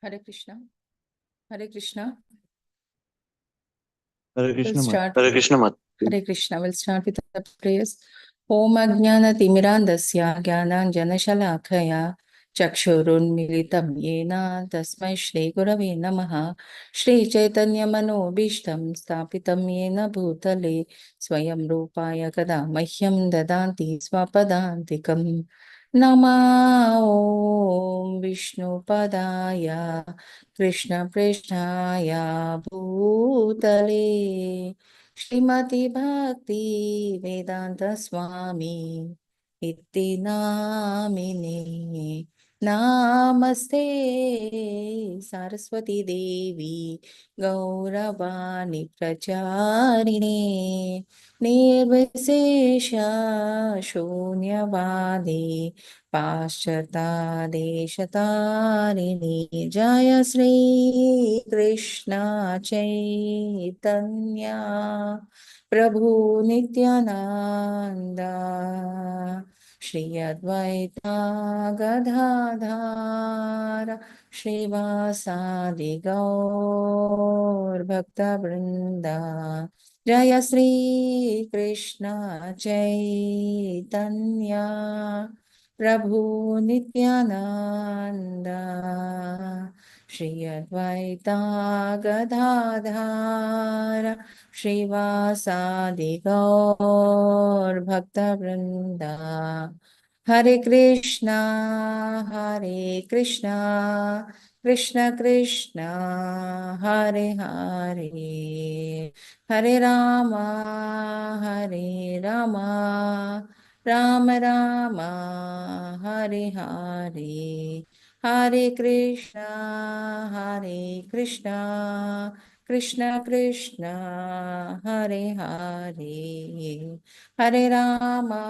Hare Krishna. Hare Krishna. Hare Krishna We'll Mat. start. Hare Krishna Mat. Hare Krishna. We'll start with the prayers. Om Ajnana Timirandasya Gyananjana Shalakaya Chakshurunmilitam Yena Tasmai Shri Gurave Namaha Shri Chaitanya Manobishtam Stapitam Yena Bhutale Swayam Rupaya Kada Mahyam Dadanti Swapadantikam Nama Om Vishnu Padaya Krishna Prishnaya Bhutale Shrimati Bhakti Vedanta Swami Itti Namine Namaste Saraswati Devi Gauravani Pracharine Nirvisesha Shunyavadi Paschata Deshatarine Jaya Sri Krishna Chaitanya Prabhu Nityananda Shri Advaita Gadadhara Shrivasadi Gaur Bhakta Vrinda Jaya Sri Krishna Chaitanya Prabhu Nityananda Shri Advaita Gadadhara Shrivasadi Gaur Bhakta Vrinda Hare Krishna Krishna Krishna Hare Hare Hare Rama Rama Rama Hare Hare Hare Krishna Krishna Krishna Hare Hare Hare Rama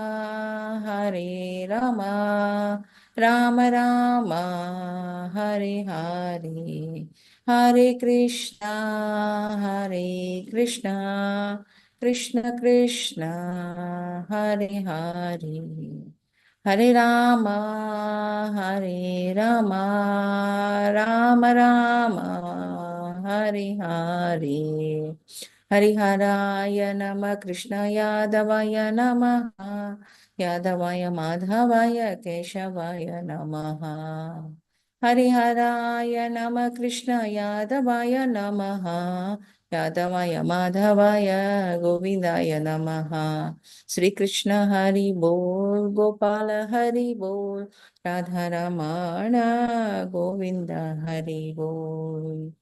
Rama Rama Hare Hare Hare Krishna Krishna Krishna Hare Hare Hare Rama Rama Rama Hare Hare Hariharaya Nama Krishnaya Davaya Namaha Yadavaya Madhavaya Keshavaya Namaha Hariharaya Nama Krishnaya Davaya Namaha Yadavaya Madhavaya Govindaya Namaha Sri Krishna Hari Bol Gopala Hari Bol Radha Ramana Govinda Hari Bol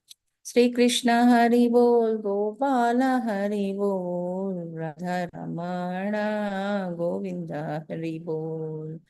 Sri Krishna Hari Bol Gopala Hari Bol Radha Ramana Govinda Hari Bol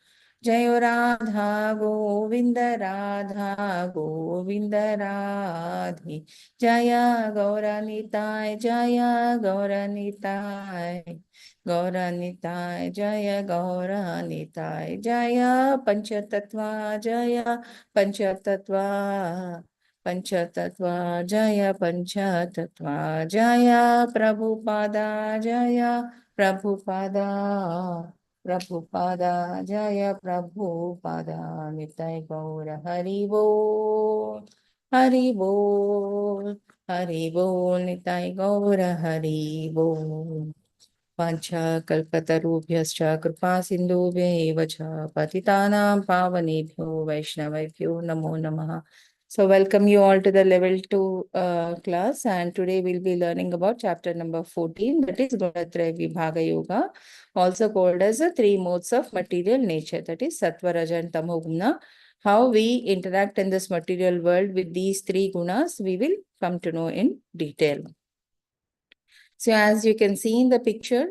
Jayo Radha Govinda Radha Govinda Radhe Jaya Gauranitai Jaya Gauranitai Gauranitai Jaya Gauranitai Jaya Panchatattva Jaya Panchatattva Panchatattva Jaya Panchatattva Jaya Prabhupada Jaya Prabhupada Prabhupada Jaya Prabhupada Nitai Gaura Hari Bol Hari Bol Hari Bol Nitai Gaura Hari Bol Pancha Kalpatarubhyascha Kripa Sindhubhya Cha Patitanam Pavanebhyo Vaishnavabhyo Namo Namaha. So welcome you all to the level 2 class, and today we'll be learning about chapter number 14, that is Gunatraya Vibhaga Yoga, also called as the three modes of material nature, that is Sattva, Raja and Tamoguna. How we interact in this material world with these three gunas, we will come to know in detail. So as you can see in the picture,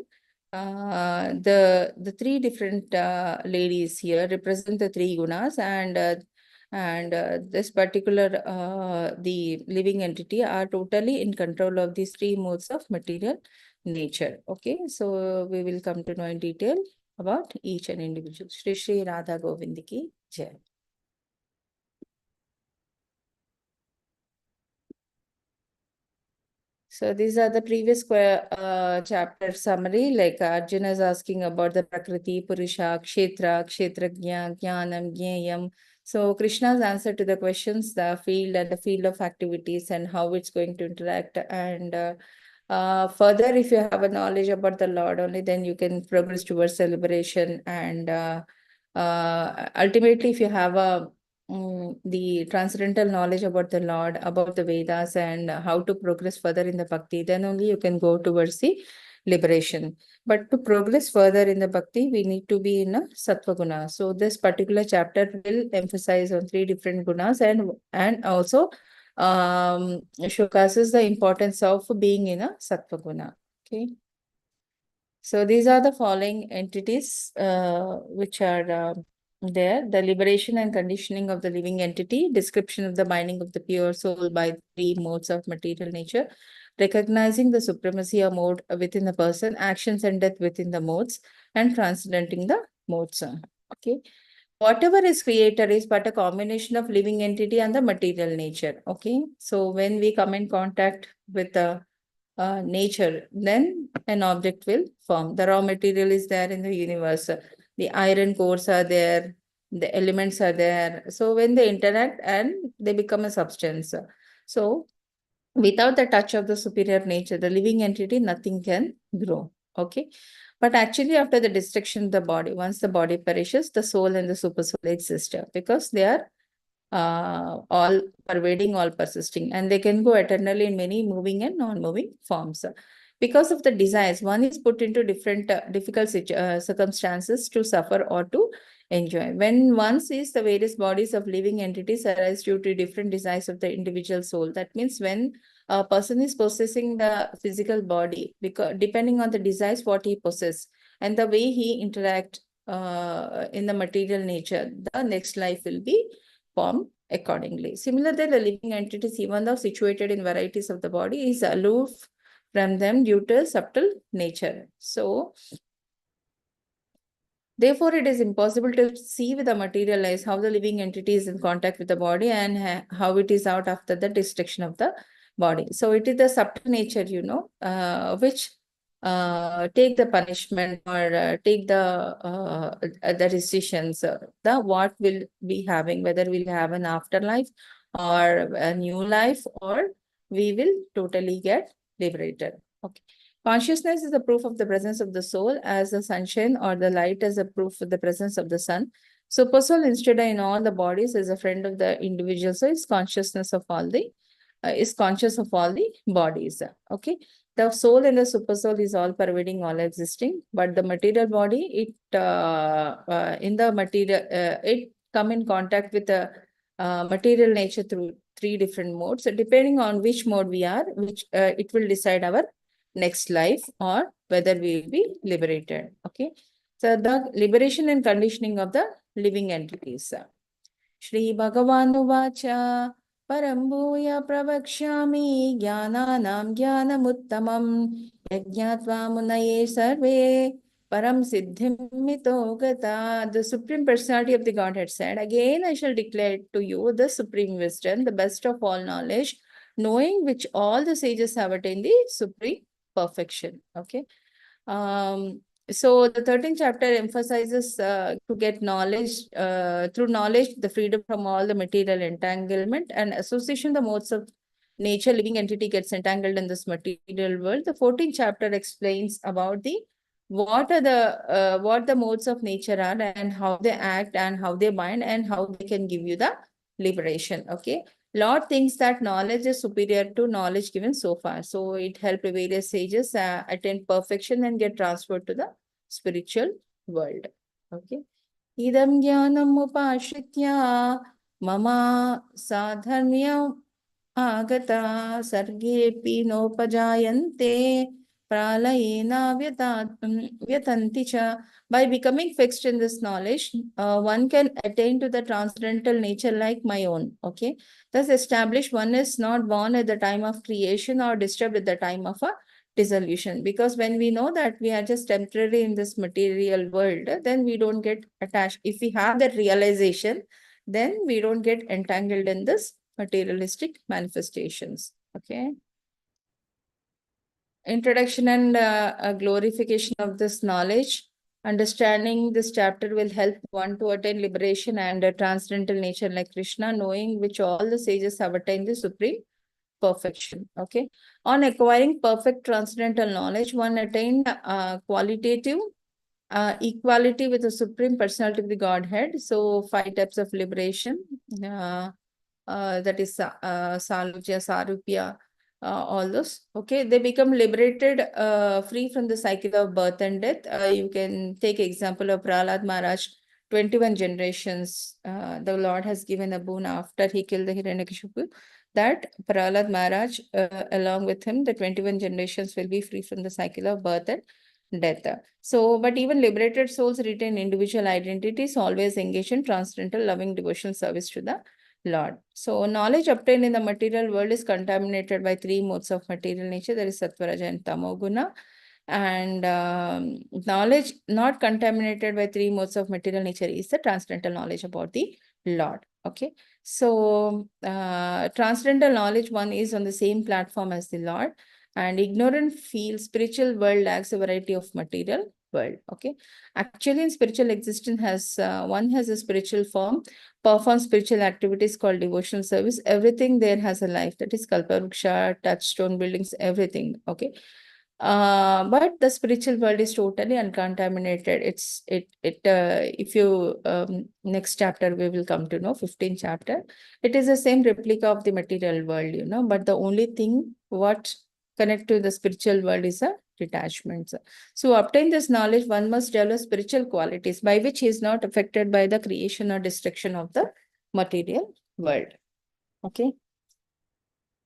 the three different ladies here represent the three gunas, and this particular the living entity are totally in control of these three modes of material nature. Okay, so we will come to know in detail about each and individual. Shri Shri Radha Govinda ki Jai. So these are the previous chapter summary, like Arjuna is asking about the Prakriti, Purusha, Kshetra, Kshetrajna, Jnanam, Jneyam, So Krishna's answer to the questions, the field and the field of activities and how it's going to interact. And further, if you have a knowledge about the Lord only, then you can progress towards celebration. And ultimately, if you have the transcendental knowledge about the Lord, about the Vedas, and how to progress further in the bhakti, then only you can go towards the liberation. But to progress further in the bhakti, we need to be in a sattva guna. So this particular chapter will emphasize on 3 different gunas, and also showcases the importance of being in a sattva guna. Okay. So these are the following entities which are there: the liberation and conditioning of the living entity, description of the binding of the pure soul by 3 modes of material nature, recognizing the supremacy of mode within the person, actions and death within the modes, and transcendenting the modes. Okay. Whatever is created is but a combination of living entity and the material nature. Okay. So when we come in contact with the nature, then an object will form. The raw material is there in the universe. The iron cores are there, the elements are there. So when they interact and they become a substance. So without the touch of the superior nature, the living entity, nothing can grow. Okay. But actually, after the destruction of the body, once the body perishes, the soul and the super soul exist because they are all pervading, all persisting, and they can go eternally in many moving and non-moving forms. Because of the desires, one is put into different difficult circumstances to suffer or to enjoy. When one sees the various bodies of living entities arise due to different desires of the individual soul, that means when a person is possessing the physical body, because depending on the desires what he possesses and the way he interact in the material nature, the next life will be formed accordingly. Similarly, the living entities, even though situated in varieties of the body, is aloof from them due to subtle nature. So, therefore, it is impossible to see with the material eyes how the living entity is in contact with the body and how it is out after the destruction of the body. So, it is the subtle nature, which take the punishment or take the decisions, the what will be having, whether we'll have an afterlife or a new life, or we will totally get liberated. Okay. Consciousness is the proof of the presence of the soul, as the sunshine or the light is a proof of the presence of the sun. Super soul, instead in all the bodies, is a friend of the individual. So it's consciousness of all the is conscious of all the bodies. Okay. The soul and the super soul is all pervading, all existing, but the material body, in the material, it come in contact with the material nature through 3 different modes. So depending on which mode we are, which it will decide our next life or whether we will be liberated. Okay. So the liberation and conditioning of the living entities. Shri Bhagavan Param Bhuya Pravakshami Jnananam Jnanamuttamam Yajnatva Munaye Sarve Param Siddhim Mito Gata. The Supreme Personality of the Godhead said, again I shall declare to you the supreme wisdom, the best of all knowledge, knowing which all the sages have attained the supreme perfection. Okay. So the 13th chapter emphasizes to get knowledge, through knowledge, the freedom from all the material entanglement and association, the modes of nature, living entity gets entangled in this material world. The 14th chapter explains about the what the modes of nature are and how they act and how they bind and how they can give you the liberation. Okay. Lord thinks that knowledge is superior to knowledge given so far. So it helped various sages attain perfection and get transferred to the spiritual world. Okay. Idam jnanam upashritya mama sadharmya agata sargepi nopajayante pralayena vyatanti cha. By becoming fixed in this knowledge, one can attain to the transcendental nature like my own. Okay. Thus established, one is not born at the time of creation or disturbed at the time of a dissolution. Because when we know that we are just temporary in this material world, then we don't get attached. If we have that realization, then we don't get entangled in this materialistic manifestations. Okay. Introduction and glorification of this knowledge. Understanding this chapter will help one to attain liberation and a transcendental nature like Krishna, knowing which all the sages have attained the supreme perfection. Okay. On acquiring perfect transcendental knowledge, one attained qualitative equality with the supreme personality of the Godhead. So 5 types of liberation. That is Salujya, Sarupya, all those. Okay, they become liberated, free from the cycle of birth and death. You can take example of Prahlad Maharaj, 21 generations. The Lord has given a boon after he killed the Hiranyakashipu, that Prahlad Maharaj, along with him, the 21 generations will be free from the cycle of birth and death. So, but even liberated souls retain individual identities, always engage in transcendental loving devotional service to the Lord. So knowledge obtained in the material world is contaminated by 3 modes of material nature. There is Sattva, Raja, and Tamoguna. And knowledge not contaminated by 3 modes of material nature is the transcendental knowledge about the Lord. Okay. So transcendental knowledge, one is on the same platform as the Lord. And ignorant feel spiritual world lacks a variety of material world. Okay. Actually, in spiritual existence has one has a spiritual form, perform spiritual activities called devotional service. Everything there has a life. That is Kalparuksha, touchstone buildings, everything. Okay. But the spiritual world is totally uncontaminated. If you next chapter we will come to know, 15th chapter. It is the same replica of the material world, but the only thing what connect to the spiritual world is a detachment. So to obtain this knowledge, one must develop spiritual qualities by which he is not affected by the creation or destruction of the material world. Okay.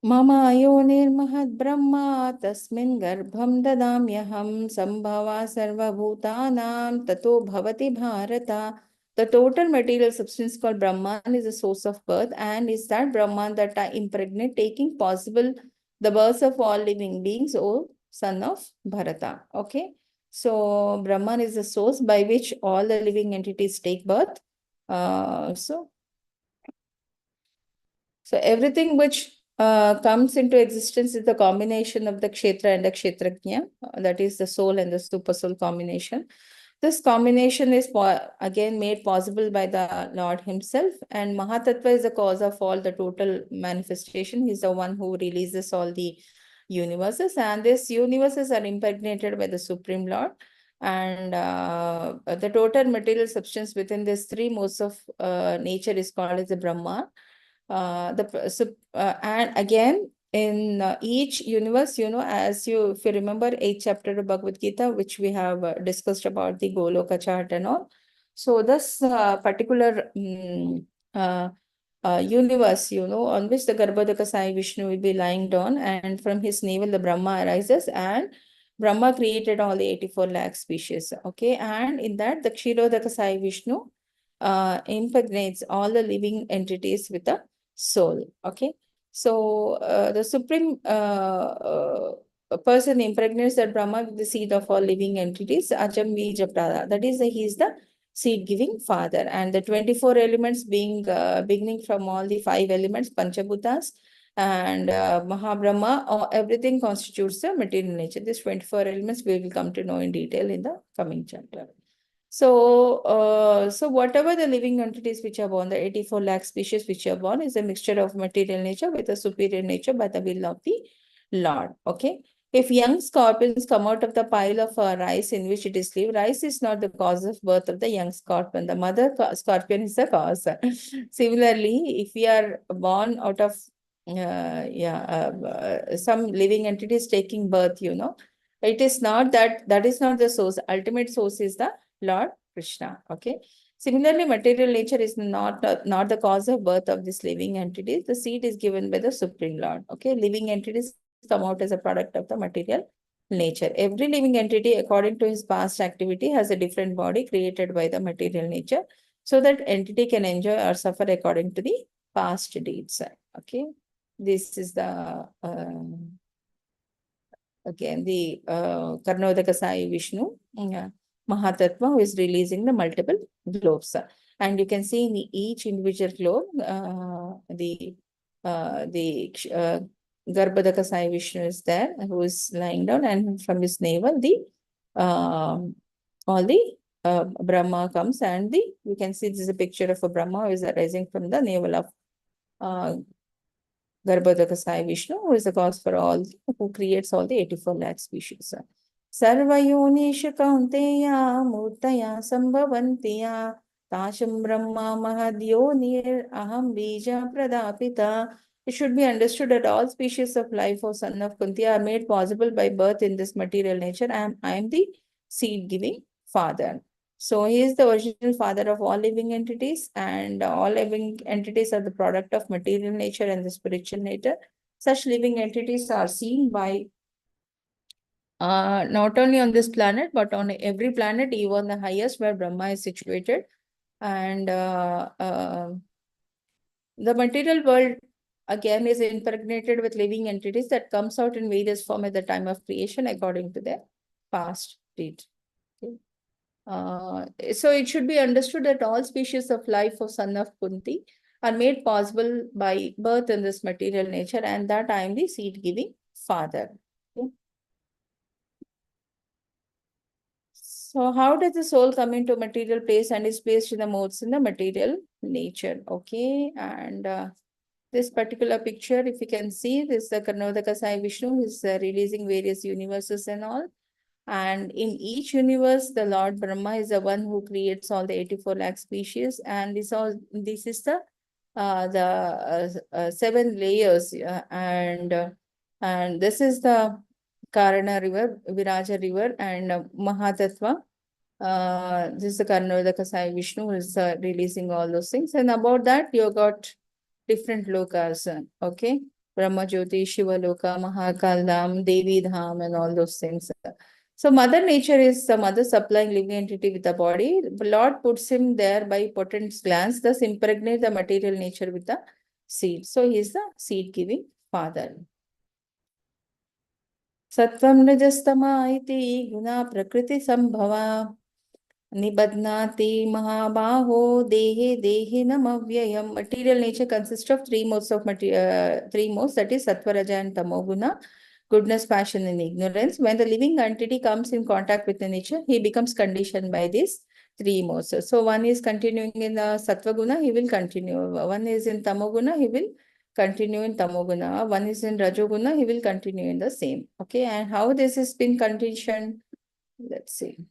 Mama yonirmahad brahma tasmin garbham dadamyaham sambhava sarvabhutanam tato bhavati bharata. The total material substance called Brahman is the source of birth, and is that Brahman that I impregnate, taking possible the birth of all living beings, O son of Bharata. Okay. So Brahman is the source by which all the living entities take birth. So everything which comes into existence is the combination of the kshetra and the kshetrajna, that is the soul and the super soul combination. This combination is again made possible by the Lord himself, and Mahatattva is the cause of all the total manifestation. He's the one who releases all the universes, and these universes are impregnated by the Supreme Lord. And the total material substance within these 3 modes of nature is called as the Brahma. And again, in each universe, if you remember 8th chapter of Bhagavad Gita, which we have discussed about the Goloka chart and all. So this particular universe, on which the Garbhodaka Sai Vishnu will be lying down, and from his navel the Brahma arises, and Brahma created all the 84 lakh species. Okay, and in that the Kshirodaka Sai Vishnu impregnates all the living entities with the soul. Okay. So the supreme person impregnates that Brahma with the seed of all living entities, Ajam Bija Prada. That is, he is the seed-giving father. And the 24 elements being beginning from all the 5 elements, Panchabhutas, and Mahabrahma, everything constitutes the material nature. These 24 elements we will come to know in detail in the coming chapter. So, so whatever the living entities which are born, the 84 lakh species which are born, is a mixture of material nature with a superior nature by the will of the Lord. Okay. If young scorpions come out of the pile of rice in which it is lived, rice is not the cause of birth of the young scorpion. The mother scorpion is the cause. Similarly, if we are born out of some living entities taking birth, it is not that is not the source. Ultimate source is the Lord Krishna. Okay. Similarly, material nature is not the cause of birth of this living entities. The seed is given by the Supreme Lord. Okay. Living entities come out as a product of the material nature. Every living entity, according to his past activity, has a different body created by the material nature, so that entity can enjoy or suffer according to the past deeds. Okay. This is the again the Karnodaka Sai Vishnu Mahatattva, who is releasing the multiple globes. And you can see in each individual globe, the Garbhodaka Sai Vishnu is there, who is lying down, and from his navel, all the Brahma comes, and you can see this is a picture of a Brahma who is arising from the navel of Garbhodaka Sai Vishnu, who is the cause for all, who creates all the 84 lakh species. Sarvayonisha Kaunteya Murtaya Sambhavantiya Tasham Brahma Mahadyonir Aham Bija Pradapita. It should be understood that all species of life, O son of Kunti, are made possible by birth in this material nature. I am the seed-giving father. So he is the original father of all living entities, and all living entities are the product of material nature and the spiritual nature. Such living entities are seen by not only on this planet, but on every planet, even the highest where Brahma is situated. And the material world again is impregnated with living entities that comes out in various form at the time of creation according to their past deed. Okay. So it should be understood that all species of life of son of Kunti are made possible by birth in this material nature, and that I am the seed-giving father. Okay. So how does the soul come into material place and is placed in the modes in the material nature? Okay, and this particular picture, if you can see, this is the Karnataka Sai Vishnu is releasing various universes and all. And in each universe, the Lord Brahma is the one who creates all the 84 lakh species. And this is the 7 layers. And this is the Karana river, Viraja river, and Mahatattva. This is the Karnataka Sai Vishnu who is releasing all those things. And about that, you got different lokas. Okay. Brahma Jyoti, Shiva Loka, Mahakal Dham, Devi Dham, and all those things. So Mother Nature is the mother supplying living entity with the body. The Lord puts him there by potent glance, thus impregnate the material nature with the seed. So he is the seed-giving father. Sattvam Rajastama iti guna prakriti sambhava Nibadnati Mahabaho Dehe Dehe Namavyayam. Material nature consists of three modes of three modes, that is Sattva, Raja, and Tamoguna. Goodness, passion, and ignorance. When the living entity comes in contact with the nature, he becomes conditioned by these three modes. So one is continuing in the Sattva Guna, he will continue. One is in Tamoguna, he will continue in Tamoguna. One is in Rajoguna, he will continue in the same. Okay, and how this has been conditioned? Let's see.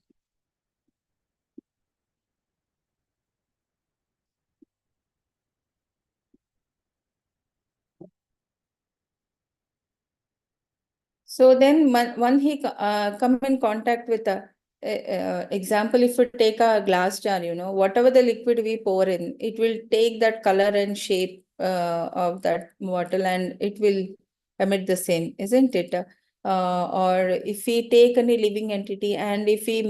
So then when he come in contact with example, if we take a glass jar, whatever the liquid we pour in, it will take that color and shape of that bottle, and it will emit the same, isn't it? Or if we take any living entity and if we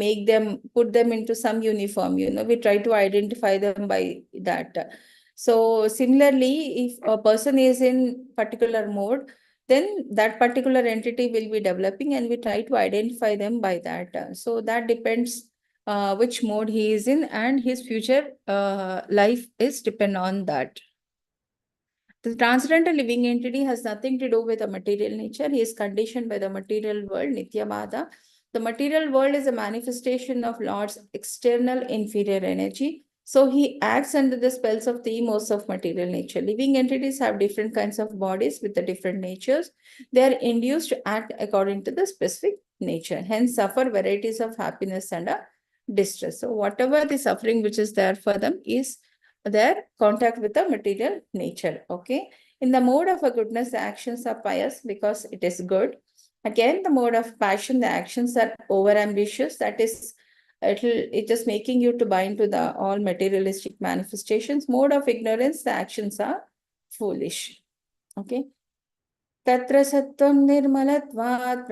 put them into some uniform, we try to identify them by that. So similarly, if a person is in particular mode, then that particular entity will be developing, and we try to identify them by that. So that depends which mode he is in, and his future life is depend on that. The transcendental living entity has nothing to do with the material nature. He is conditioned by the material world, Nityabada. The material world is a manifestation of Lord's external inferior energy. So he acts under the spells of the modes of material nature. Living entities have different kinds of bodies with the different natures. They are induced to act according to the specific nature, hence suffer varieties of happiness and distress. So whatever the suffering which is there for them is their contact with the material nature. Okay. In the mode of a goodness, the actions are pious because it is good. Again, the mode of passion, the actions are over ambitious. That is, it is making you to bind to the all materialistic manifestations. Mode of ignorance, the actions are foolish. Okay. Tatra sattvam nirmalatvat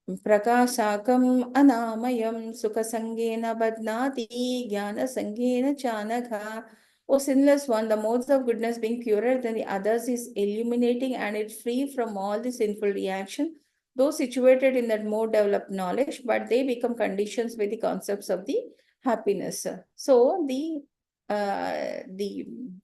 Prakashakam anamayam sukasangena badnati jnana sangena chanagha. O sinless one, the modes of goodness being purer than the others is illuminating and it's free from all the sinful reaction. Those situated in that mode develop knowledge, but they become conditions with the concepts of the happiness. So the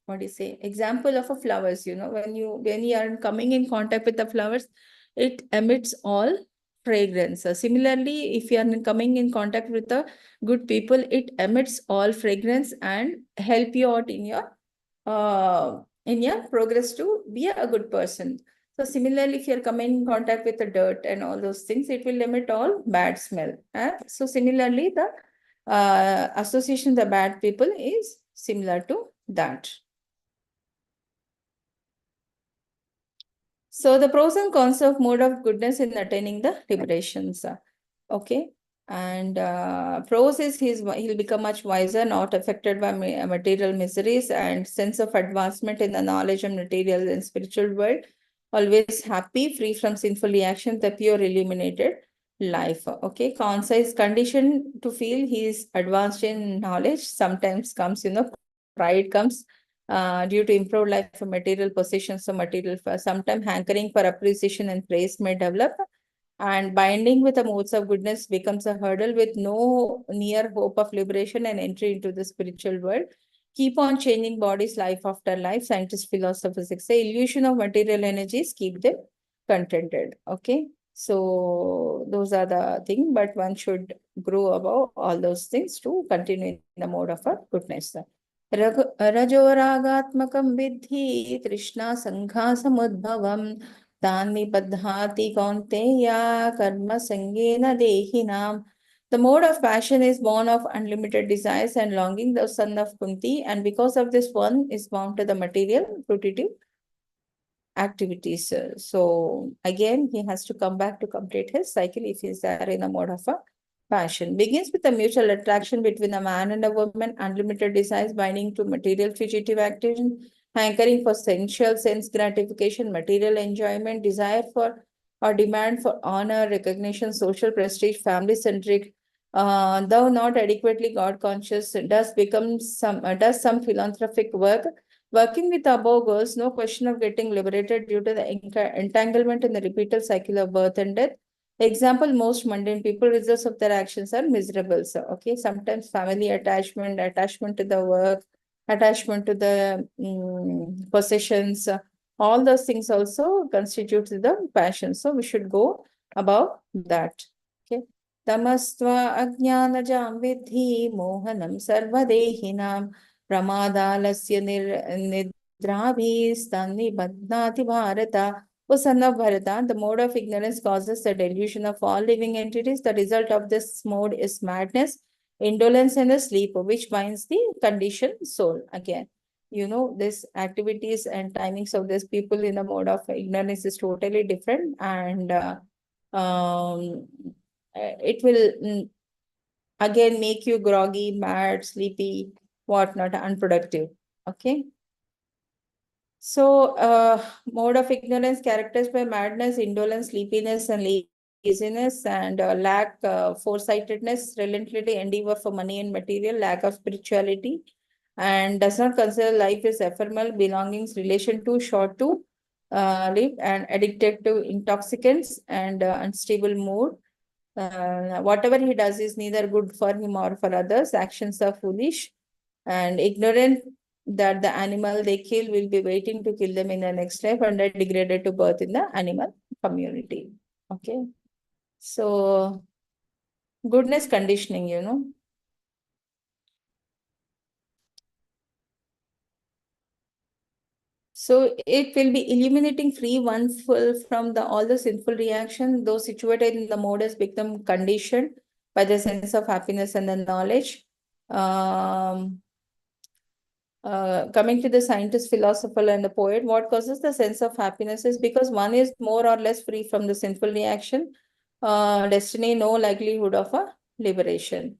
what do you say, example of a flowers, when you are coming in contact with the flowers, it emits all fragrance. Similarly, if you are coming in contact with the good people, it emits all fragrance and help you out in your progress to be a good person. So similarly, if you're coming in contact with the dirt and all those things, it will emit all bad smell. So similarly, the association the bad people is similar to that. So the pros and cons of mode of goodness in attaining the liberations. Okay. And pros is he'll become much wiser, not affected by material miseries, and sense of advancement in the knowledge of material and spiritual world. Always happy, free from sinful reactions, the pure illuminated life. Okay. Cons is condition to feel he is advanced in knowledge. Sometimes comes, pride comes due to improved life for material possessions or material. Sometimes hankering for appreciation and praise may develop, and binding with the modes of goodness becomes a hurdle with no near hope of liberation and entry into the spiritual world. Keep on changing bodies life after life. Scientists, philosophers say illusion of material energies keep them contented. Okay. So those are the things, but one should grow above all those things to continue in the mode of a goodness. रजोरागात्मकं विद्धि तृष्णा संघासमुद्भवम् तान् निबध्नाति कौन्तेय कर्म संगेन देहिनाम्. The mode of passion is born of unlimited desires and longing, the son of Kunti, and because of this one is bound to the material fruitive activities. So again, he has to come back to complete his cycle if he is there in a mode of a passion. Begins with a mutual attraction between a man and a woman, unlimited desires binding to material fugitive action, hankering for sensual sense gratification, material enjoyment, desire for or demand for honor, recognition, social prestige, family-centric, though not adequately God-conscious, does some philanthropic work. Working with above goals, no question of getting liberated due to the entanglement in the repeated cycle of birth and death. Example, most mundane people, results of their actions are miserable. So, okay, sometimes family attachment to the work, attachment to the possessions, all those things also constitute the passion. So, we should go above that. Okay. Tamastva ajnanajam vidhi mohanam sarvadehinam प्रमादालस्य निद्राभिस्तन्निबध्नाति Bharat. O son of Bharata, the mode of ignorance causes the delusion of all living entities. The result of this mode is madness, indolence, and a sleep, which binds the conditioned soul. Again, this activities and timings of these people in the mode of ignorance is totally different, and it will again make you groggy, mad, sleepy, whatnot, unproductive. Okay. So, mode of ignorance characterized by madness, indolence, sleepiness, and laziness, and lack foresightedness, relentlessly endeavor for money and material, lack of spirituality, and does not consider life as ephemeral, belongings, relation to, short to live, and addicted to intoxicants and unstable mood. Whatever he does is neither good for him or for others. Actions are foolish and ignorant that the animal they kill will be waiting to kill them in the next life and are degraded to birth in the animal community. Okay. So, goodness conditioning. So it will be illuminating free one full from all the sinful reaction. Those situated in the mode has become conditioned by the sense of happiness and the knowledge. Coming to the scientist, philosopher, and the poet, what causes the sense of happiness is because one is more or less free from the sinful reaction, destiny, no likelihood of a liberation.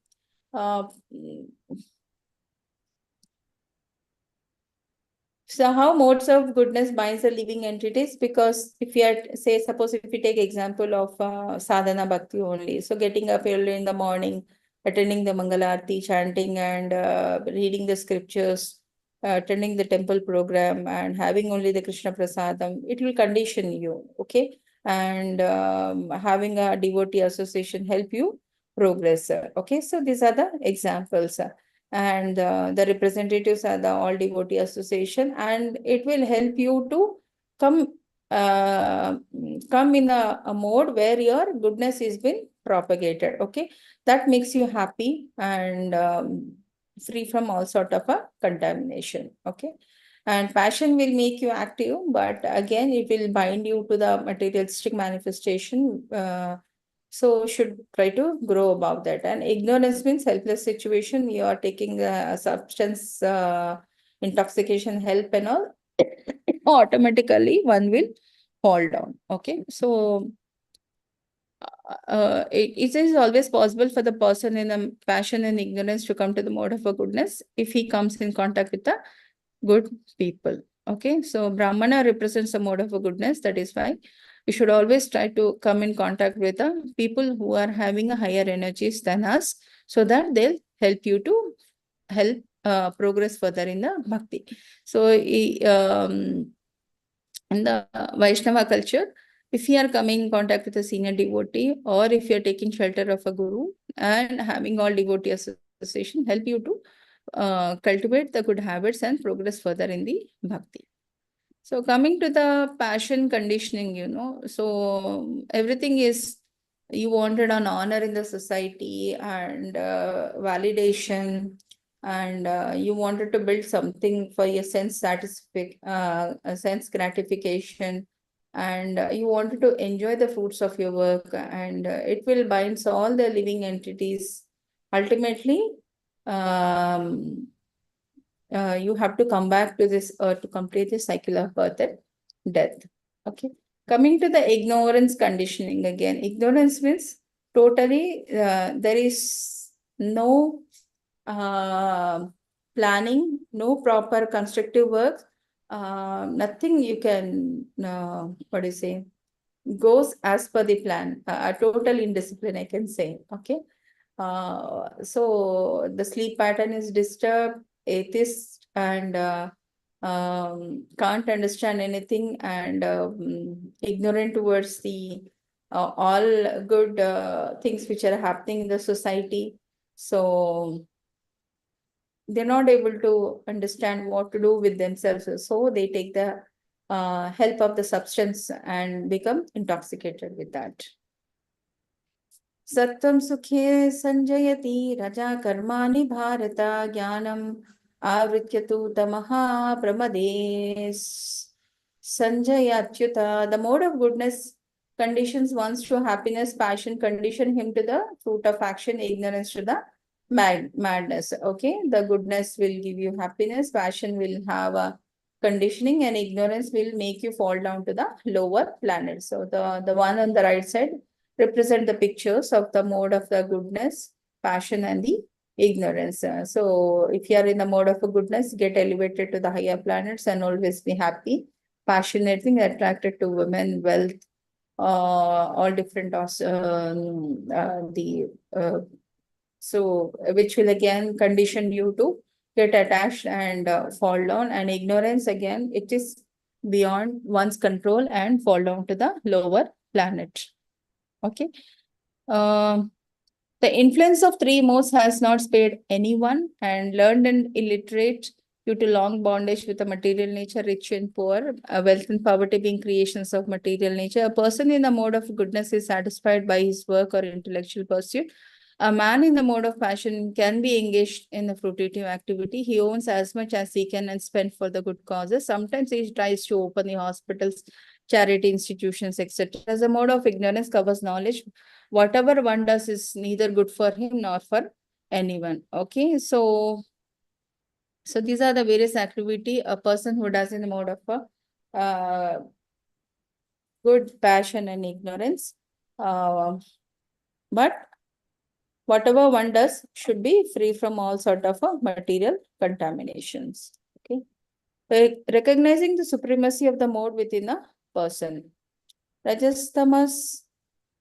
So how modes of goodness binds the living entities? Because if you had, say, suppose if we take example of sadhana bhakti only, so getting up early in the morning, attending the Mangalarti, chanting and reading the scriptures, attending the temple program and having only the Krishna prasadam, it will condition you, okay? And having a devotee association help you progress, okay? So these are the examples. And the representatives are the all devotee association, and it will help you to come come in a mode where your goodness is been propagated. Okay, that makes you happy and free from all sort of a contamination. Okay, and passion will make you active, but again it will bind you to the materialistic manifestation. So should try to grow above that. And ignorance means helpless situation. You are taking substance intoxication help and all. Automatically one will fall down. Okay, so it is always possible for the person in a passion and ignorance to come to the mode of a goodness if he comes in contact with the good people. Okay, so Brahmana represents a mode of a goodness. That is why we should always try to come in contact with the people who are having a higher energies than us, so that they'll help you to help progress further in the bhakti. So in the Vaishnava culture, if you are coming in contact with a senior devotee, or if you are taking shelter of a guru and having all devotee association, help you to cultivate the good habits and progress further in the bhakti. So coming to the passion conditioning, so everything is, you wanted an honor in the society and validation, and you wanted to build something for your sense gratification, and you wanted to enjoy the fruits of your work, and it will bind all the living entities. Ultimately, um, you have to come back to this earth to complete the cycle of birth and death. Okay. Coming to the ignorance conditioning again. Ignorance means totally there is no planning, no proper constructive work, nothing you can, what do you say, goes as per the plan, a total indiscipline, I can say. Okay. So the sleep pattern is disturbed, atheist, and can't understand anything, and ignorant towards the all good things which are happening in the society. So they're not able to understand what to do with themselves. So they take the help of the substance and become intoxicated with that. सत्वं सुखे संजयति रजा कर्माणि भारत ज्ञानम् आवृत्य तु तमः प्रमदे संजयाच्युत. The mode of goodness conditions one's to happiness, passion condition him to the fruit of action, ignorance to the madness. Okay, the goodness will give you happiness, passion will have a conditioning, and ignorance will make you fall down to the lower planet. So the one on the right side represent the pictures of the mode of the goodness, passion, and the ignorance. So if you are in the mode of a goodness, get elevated to the higher planets and always be happy, passionate, attracted to women, wealth, all different so which will again condition you to get attached and fall down. And ignorance, again, it is beyond one's control and fall down to the lower planet. Okay. The influence of three modes has not spared anyone, and learned and illiterate due to long bondage with the material nature, rich and poor, wealth and poverty being creations of material nature. A person in the mode of goodness is satisfied by his work or intellectual pursuit. A man in the mode of passion can be engaged in the fruitive activity. He owns as much as he can and spend for the good causes. Sometimes he tries to open the hospitals, charity institutions, etc. As a mode of ignorance covers knowledge, whatever one does is neither good for him nor for anyone. Okay, so these are the various activity a person who does in the mode of good passion and ignorance. But whatever one does should be free from all sort of material contaminations. Okay, recognizing the supremacy of the mode within a person. Rajastamas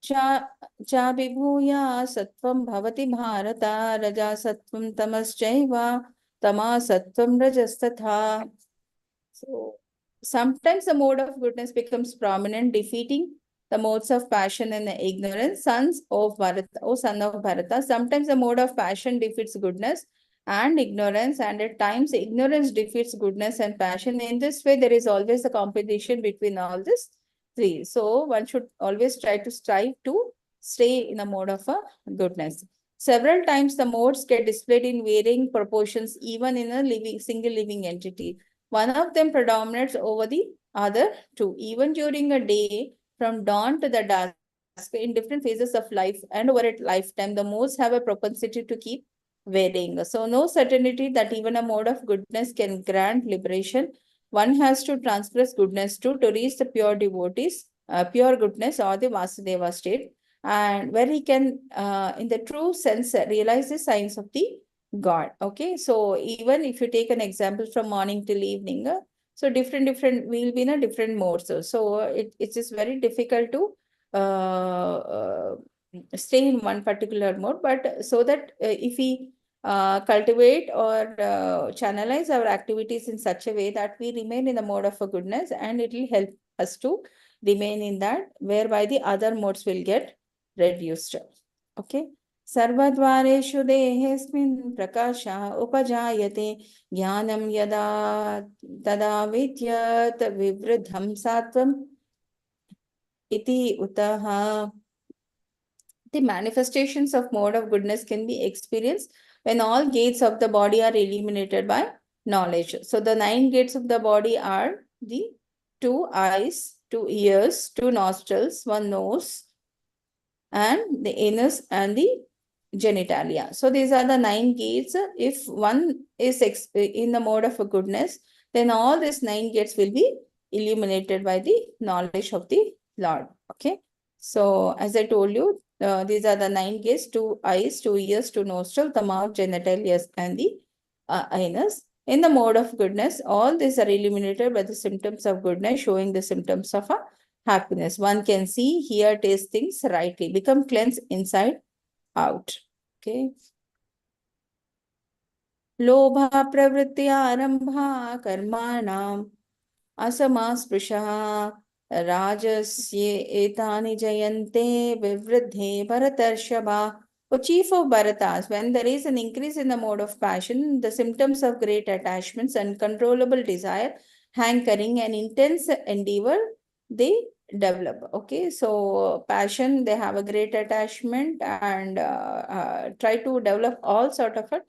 cha vibhuya sattvam bhavati bharata raja sattvam tamaschaiva tama sattvam rajastatha. So sometimes the mode of goodness becomes prominent, defeating the modes of passion and the ignorance. Sons of Bharata, O son of Bharata, sometimes the mode of passion defeats goodness and ignorance, and at times ignorance defeats goodness and passion. In this way, there is always a competition between all this. 3. So one should always try to strive to stay in a mode of a goodness. Several times the modes get displayed in varying proportions, even in a single living entity. One of them predominates over the other two. Even during a day, from dawn to the dusk, in different phases of life and over a lifetime, the modes have a propensity to keep varying. So no certainty that even a mode of goodness can grant liberation. One has to transgress goodness to reach the pure devotees, pure goodness or the Vasudeva state, and where he can, in the true sense, realize the signs of the God. Okay, so even if you take an example from morning till evening, so different, we'll be in a different mode. So it is very difficult to stay in one particular mode, but so that if we cultivate or channelize our activities in such a way that we remain in the mode of a goodness, and it will help us to remain in that, whereby the other modes will get reduced. Okay. सर्वद्वारेषु देहेऽस्मिन् प्रकाशः उपजायते ज्ञानं यदा तदा विद्यात् विवृद्धं सात्वम् इति उतः. The manifestations of mode of goodness can be experienced when all gates of the body are illuminated by knowledge. So the 9 gates of the body are the 2 eyes, 2 ears, 2 nostrils, 1 nose, and the anus and the genitalia. So these are the 9 gates. If one is in the mode of a goodness, then all these 9 gates will be illuminated by the knowledge of the Lord. Okay. So as I told you, these are the 9 gates: 2 eyes, 2 ears, 2 nostrils, the mouth, genitalia, and the anus. In the mode of goodness, all these are illuminated by the symptoms of goodness, showing the symptoms of a happiness. One can see, hear, taste things rightly, become cleansed inside out. Okay. Lobha pravritti arambha karmanam asamasprishaha rajasye etani jayante vivriddhe bharatarshava. O chief of Bharatas, when there is an increase in the mode of passion, the symptoms of great attachments, uncontrollable desire, hankering, and intense endeavor, they develop. Okay, so passion, they have a great attachment and try to develop all sort of a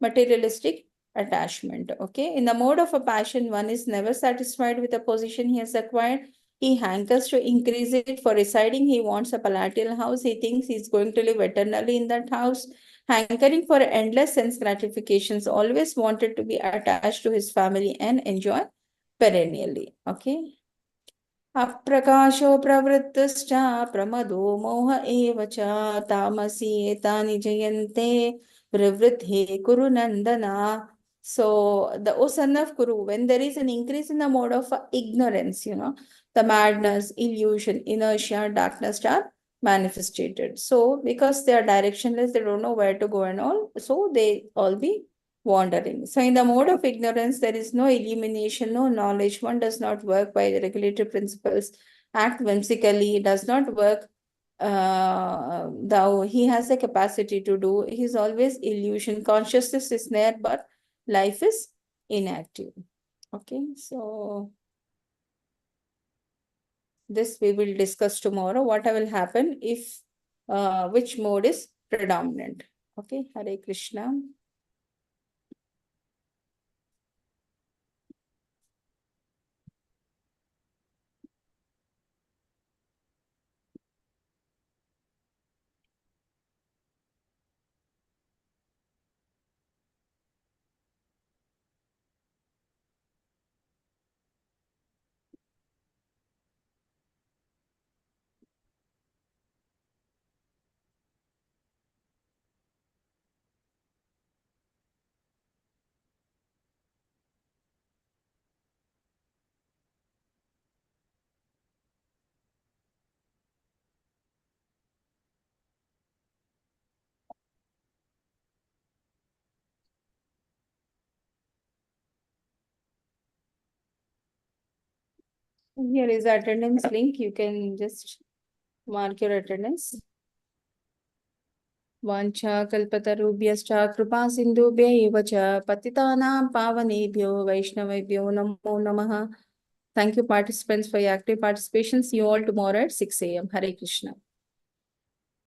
materialistic attachment. Okay, in the mode of a passion, one is never satisfied with the position he has acquired. He hankers to increase it. For residing, he wants a palatial house. He thinks he's going to live eternally in that house. Hankering for endless sense gratifications, always wanted to be attached to his family and enjoy perennially. Okay. अप्रकाशो प्रवृत्तश्च प्रमदो मोह एव च तामसी एतानि जयन्ते प्रवृद्धे कुरु नंदना. So the O son of Kuru, when there is an increase in the mode of ignorance, the madness, illusion, inertia, darkness are manifested. So because they are directionless, they don't know where to go and all, so they all be wandering. So in the mode of ignorance, there is no illumination, no knowledge. One does not work by the regulatory principles, act whimsically, does not work. Though he has the capacity to do, he is always illusion. Consciousness is there, but life is inactive. Okay, so this we will discuss tomorrow. What will happen if which mode is predominant? Okay, Hare Krishna. Here is the attendance link. You can just mark your attendance. Vancha kalpatarubhyascha kripa sindhubhya eva cha patitanam pavanebhyo vaishnavebhyo namo namaha. Thank you, participants, for your active participation. See you all tomorrow at 6 a.m. Hare Krishna.